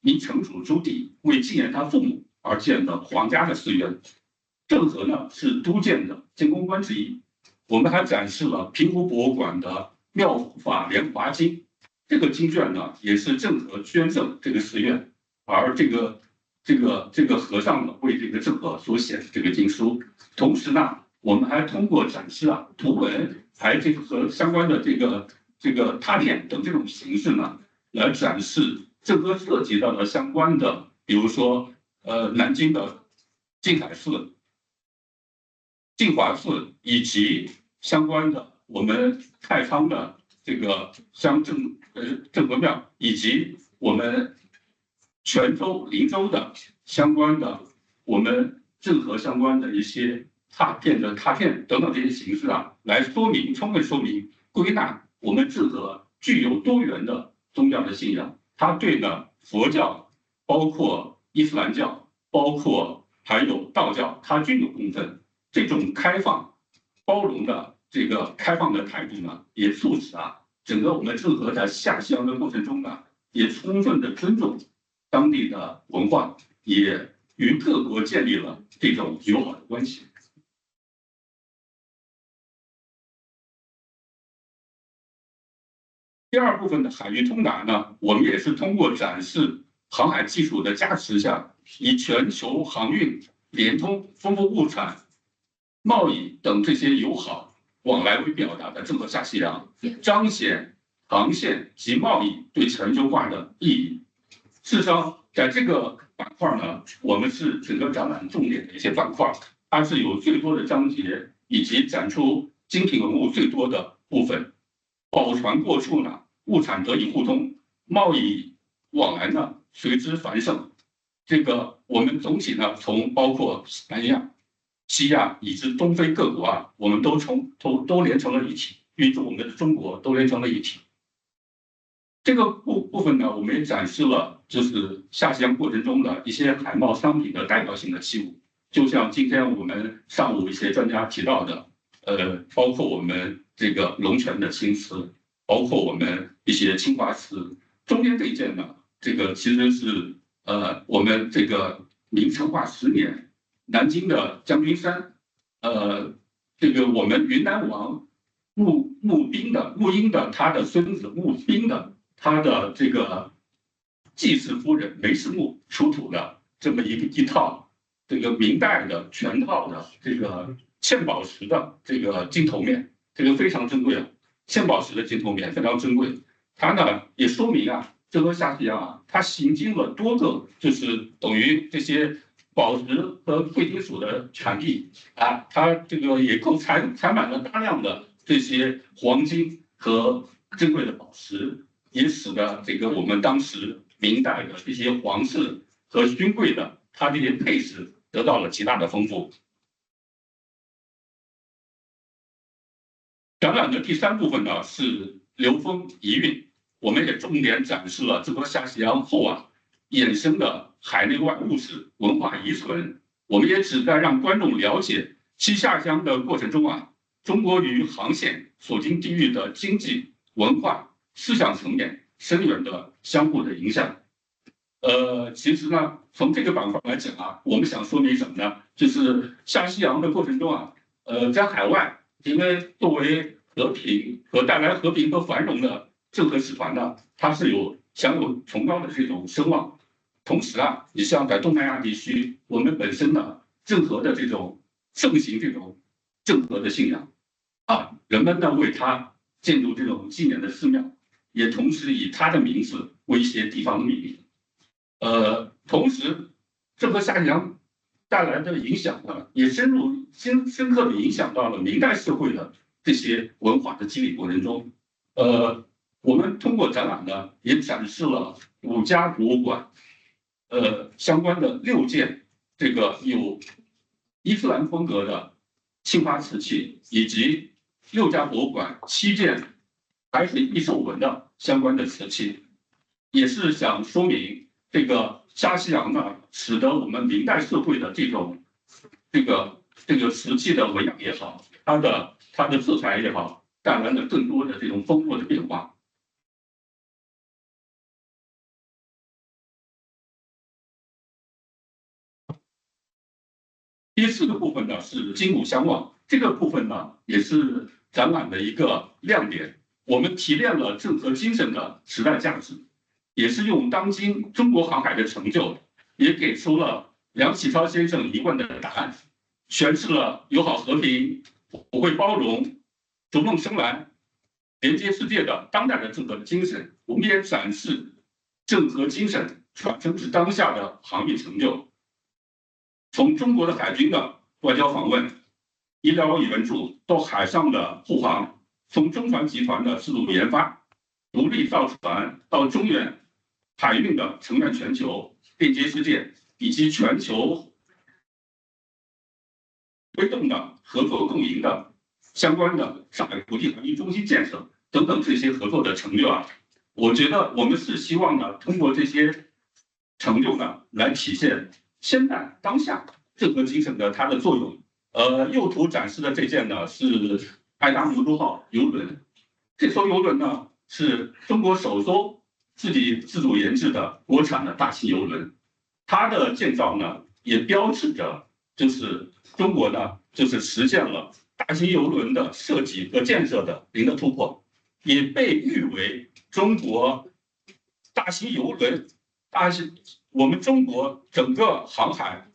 明成祖朱棣为纪念他父母而建的皇家的寺院，郑和呢是督建的监工官之一。我们还展示了平湖博物馆的妙法莲华经，这个经卷呢也是郑和捐赠这个寺院，而这个和尚呢为这个郑和所写的这个经书。同时呢，我们还通过展示图文，还这个和相关的这个拓片等这种形式呢，来展示郑和涉及到的相关的，比如说南京的静海寺、静华寺，以及相关的我们太仓的这个郑和庙，以及我们泉州、林州的相关的我们郑和相关的一些拓片等等这些形式来充分说明归纳我们郑和具有多元的宗教的信仰，它对呢佛教，包括伊斯兰教，包括还有道教，它均有共振。这种开放、包容的这个开放的态度呢，也促使整个我们郑和在下西洋的过程中呢，也充分的尊重当地的文化，也与各国建立了这种友好的关系。第二部分的海域通达呢，我们也是通过展示航海技术的加持下，以全球航运、联通、丰富物产、贸易等这些友好往来为表达的郑和下西洋，彰显航线及贸易对全球化的意义。事实上，在这个板块呢，我们是整个展览重点的一些板块，它是有最多的章节，以及展出精品文物最多的部分。宝船过处呢，物产得以互通，贸易往来呢随之繁盛。这个我们总体呢，从包括南亚、西亚以至东非各国啊，我们都连成了一体，与我们的中国都连成了一体。这个部分呢，我们也展示了就是下西洋过程中的一些海贸商品的代表性的器物，就像今天我们上午一些专家提到的，包括我们这个龙泉的青瓷，包括我们一些青花瓷。中间这一件呢，这个其实是我们这个明成化10年，南京的将军山，这个我们云南王穆英的他的孙子穆宾的他的这个继室夫人梅氏穆出土的这么一套这个明代的全套的这个嵌宝石的这个金头面，这个非常珍贵啊，嵌宝石的金头面非常珍贵。它呢也说明啊，郑和下西洋啊，它行经了多个就是等于这些宝石和贵金属的产地啊，它这个也采买了大量的这些黄金和珍贵的宝石，也使得这个我们当时明代的这些皇室和勋贵的它这些配饰得到了极大的丰富。展览的第3部分呢是流风遗韵，我们也重点展示了郑和下西洋后啊衍生的海内外物质文化遗存。我们也旨在让观众了解其下乡的过程中啊，中国与航线所经地域的经济、文化、思想层面深远的相互的影响。其实呢，从这个板块来讲啊，我们想说明什么呢？就是下西洋的过程中啊，在海外，因为作为和平和带来和平和繁荣的郑和使团呢，它是享有崇高的这种声望。同时啊，你像在东南亚地区，我们本身呢，郑和的这种盛行这种郑和的信仰啊，人们呢为他建筑这种纪念的寺庙，也同时以他的名字为一些地方的命名。同时，郑和下西洋带来的影响呢，也深刻的影响到了明代社会的这些文化的激励过程中。我们通过展览呢，也展示了5家博物馆，相关的6件这个有伊斯兰风格的青花瓷器，以及6家博物馆7件白水异兽纹的相关的瓷器，也是想说明这个下西洋呢，使得我们明代社会的这种这个瓷器的纹样也好，它的色彩也好，带来了更多的这种丰富的变化。第4个部分呢是筋骨相望，这个部分呢也是展览的一个亮点。我们提炼了郑和精神的时代价值，也是用当今中国航海的成就，也给出了梁启超先生疑问的答案，诠释了友好和平、普惠包容、逐梦生蓝、连接世界的当代的郑和的精神。我们也展示郑和精神传承至当下的航运成就。从中国的海军的外交访问、医疗援助到海上的护航，从中船集团的自主研发、独立造船到中远海运的成员全球、链接世界，以及全球推动的合作共赢的相关的上海国际航运中心建设等等这些合作的成就啊，我觉得我们是希望呢，通过这些成就呢，来体现现代当下郑和精神的它的作用。右图展示的这件呢是爱达摩州号邮轮，这艘邮轮呢是中国首艘自己自主研制的国产的大型邮轮，它的建造呢也标志着就是中国呢就是实现了大型邮轮的设计和建设的零的突破，也被誉为中国大型邮轮但是我们中国整个航海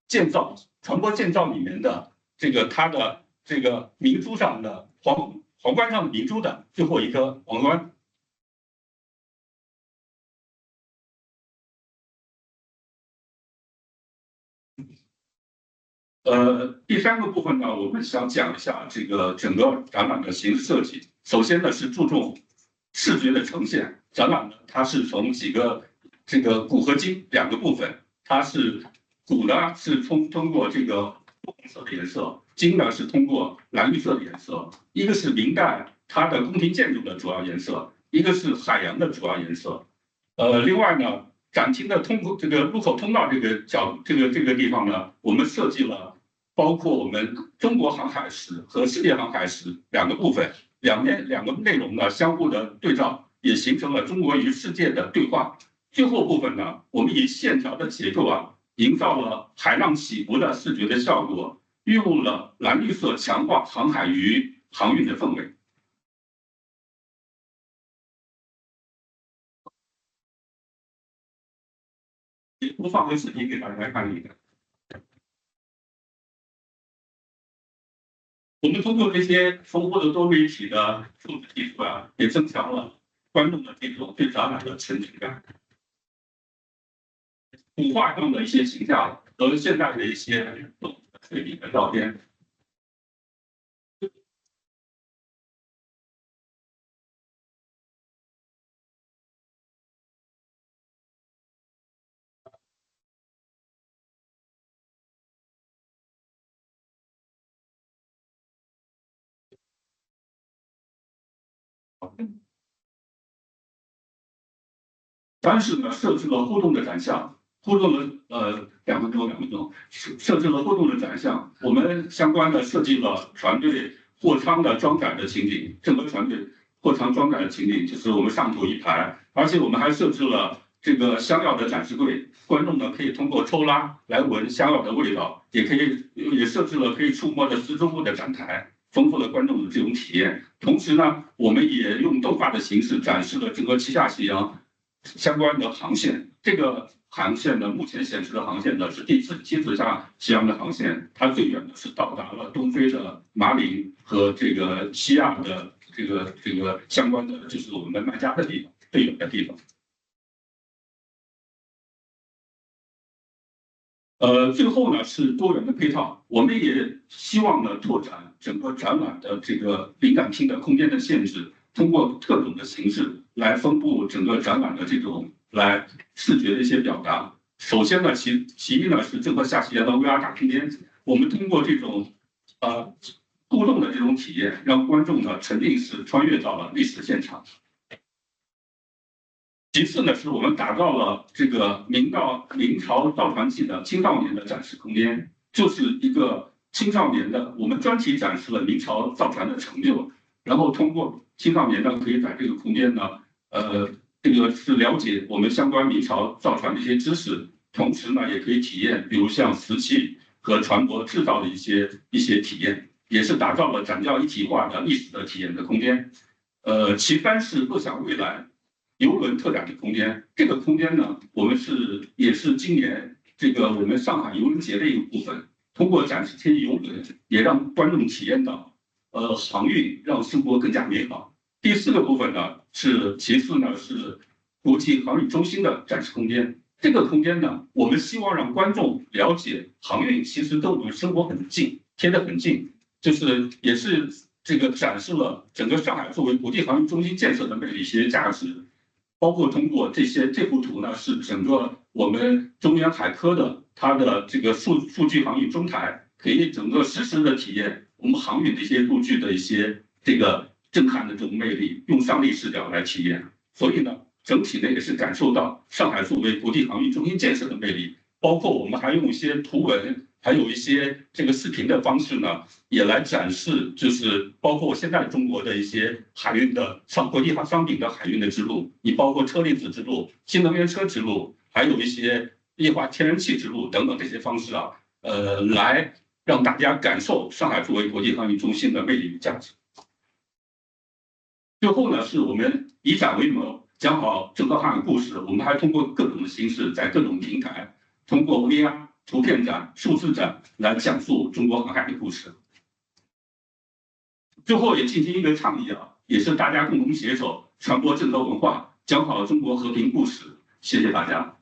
建造、船舶建造里面的它的明珠上的皇冠上的明珠的最后一颗皇冠。第3个部分呢，我们想讲一下整个展览的形式设计。首先呢是注重视觉的呈现，展览呢它是从几个古和今2个部分，它是古呢是通过红色的颜色，金呢是通过蓝绿色的颜色，一个是明代它的宫廷建筑的主要颜色，一个是海洋的主要颜色。另外呢，展厅的入口通道这个地方呢，我们设计了包括我们中国航海史和世界航海史2个部分，两个内容呢相互的对照，也形成了中国与世界的对话。最后部分呢，我们以线条的结构营造了海浪起伏的视觉的效果，运用了蓝绿色强化航海与航运的氛围。我放回视频给大家看一看。我们通过这些丰富的多媒体的数字技术也增强了观众的这种对展览的沉浸感。古画上的一些形象和现代的一些对比的照片。3是呢设置了互动的展项，互动了2分钟，设置了互动的展项。我们相关的设计了船队货舱的装载的情景，整个船队货舱装载的情景就是我们上头一排，而且我们还设置了香料的展示柜，观众呢可以通过抽拉来闻香料的味道，也设置了可以触摸的支支物的展台，丰富了观众的这种体验。同时呢，我们也用动画的形式展示了整个旗下夕阳相关的航线。这个航线呢，目前显示的航线呢是第7次夕阳的航线，它最远的是到达了东非的马林和西亚的相关的，就是我们麦加的地方，最远的地方。最后呢是多元的配套，我们也希望呢拓展整个展览的灵感厅的空间的限制，通过各种的形式来丰富整个展览的视觉的一些表达。首先呢，其一呢是郑和下西洋的 VR 大空间，我们通过这种互动的这种体验，让观众呢沉浸式穿越到了历史现场。其次呢，是我们打造了明朝造船记的青少年的展示空间，就是一个青少年的，我们专题展示了明朝造船的成就，然后通过青少年呢，可以在这个空间呢，是了解我们相关明朝造船的一些知识，同时呢，也可以体验，比如像瓷器和船舶制造的一些体验，也是打造了展教一体化的历史的体验的空间。其3是乐享未来邮轮特展的空间，这个空间呢，我们也是今年我们上海邮轮节的一个部分，通过展示这些邮轮，也让观众体验到航运让生活更加美好。第4个部分呢其次呢是国际航运中心的展示空间。这个空间呢，我们希望让观众了解航运其实跟我们生活很近，贴得很近，也是展示了整个上海作为国际航运中心建设的魅力、一些价值。包括通过这幅图呢，是整个我们中原海科的它的数据航运中台，可以整个实时的体验我们航运的一些数据的一些震撼的这种魅力，用上帝视角来体验。所以呢，整体呢也是感受到上海作为国际航运中心建设的魅力。包括我们还用一些图文，还有一些视频的方式呢，也来展示，包括现在中国的一些海运的国际商品的海运的之路，你包括车厘子之路、新能源车之路，还有一些液化天然气之路等等这些方式来让大家感受上海作为国际航运中心的魅力与价值。最后呢，是我们以展为谋，讲好中国航海故事，我们还通过各种的形式，在各种平台，通过 VR、图片展、数字展来讲述中国航海的故事。最后也进行一个倡议啊，也是大家共同携手传播正德文化，讲好中国和平故事。谢谢大家。